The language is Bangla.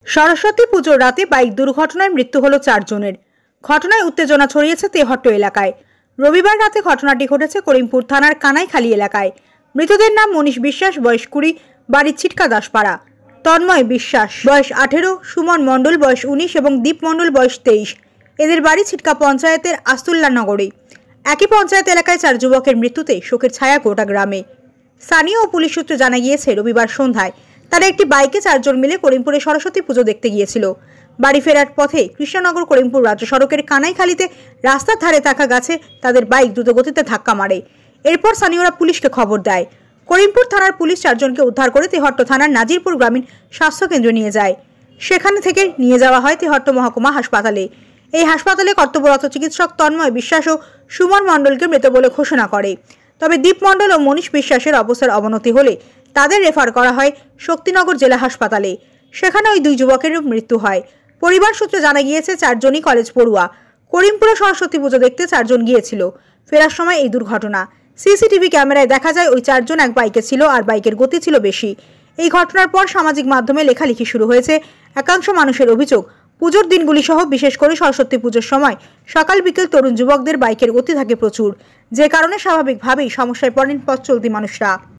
সরস্বতী পুজোর রাতে বাইক দুর্ঘটনায় মৃত্যু হলো 4 জনের। ঘটনায় উত্তেজনা ছড়িয়েছে তেহট্ট এলাকায়। রবিবার রাতে ঘটনাটি ঘটেছে করিমপুর থানার কানাইখালী এলাকায়। মৃতদের নাম মনীষ বিশ্বাস, বয়স 20, বাড়ি ছিটকা দাসপাড়া; তন্ময় বিশ্বাস, বয়স 18; সুমন মণ্ডল, বয়স 19 এবং দীপ মণ্ডল, বয়স 23। এদের বাড়ি ছিটকা পঞ্চায়েতের আস্তুল্লা নগরে। একই পঞ্চায়েত এলাকায় 4 যুবকের মৃত্যুতে শোকের ছায়া গোটা গ্রামে। স্থানীয় ও পুলিশ সূত্রে জানা গিয়েছে, রবিবার সন্ধ্যায় তারা একটি বাইকে 4 জন মিলে করিমপুরে সরস্বতী পুজো দেখতে গিয়েছিল। বাড়ি ফেরার পথে কৃষ্ণনগর করিমপুর রাজ্য সড়কের কানাইখালীতে রাস্তার ধারে থাকা গাছে তাদের বাইক দ্রুতগতিতে ধাক্কা মারে। এরপর স্থানীয়রা পুলিশকে খবর দেয়। করিমপুর থানার পুলিশ 4 জনকে উদ্ধার করে তেহট্ট থানার নাজিরপুর গ্রামীণ স্বাস্থ্য কেন্দ্রে নিয়ে যায়। সেখান থেকে নিয়ে যাওয়া হয় তেহট্ট মহকুমা হাসপাতালে। এই হাসপাতালে কর্তব্যরত চিকিৎসক তন্ময় বিশ্বাস ও সুমন মণ্ডলকে মৃত বলে ঘোষণা করে। তবে দীপ মণ্ডল ও মনীষ বিশ্বাসের অবস্থার অবনতি হলে তাদের রেফার করা হয় শক্তিনগর জেলা হাসপাতালে। সেখানে ওই 2 যুবকের মৃত্যু হয়। পরিবার সূত্রে জানা গিয়েছে, 4 জনই কলেজ পড়ুয়া। করিমপুরে সরস্বতী পুজো দেখতে 4 জন গিয়েছিল। ফেরার সময় এই দুর্ঘটনা। সিসিটিভি ক্যামেরায় দেখা যায় ওই 4 জন এক বাইকে ছিল আর বাইকের গতি ছিল বেশি। এই ঘটনার পর সামাজিক মাধ্যমে লেখালেখি শুরু হয়েছে। একাংশ মানুষের অভিযোগ, পুজোর দিনগুলি সহ বিশেষ করে সরস্বতী পুজোর সময় সকাল বিকেল তরুণ যুবকদের বাইকের গতি থাকে প্রচুর, যে কারণে স্বাভাবিকভাবেই সমস্যায় পড়েন পথ চলতি মানুষরা।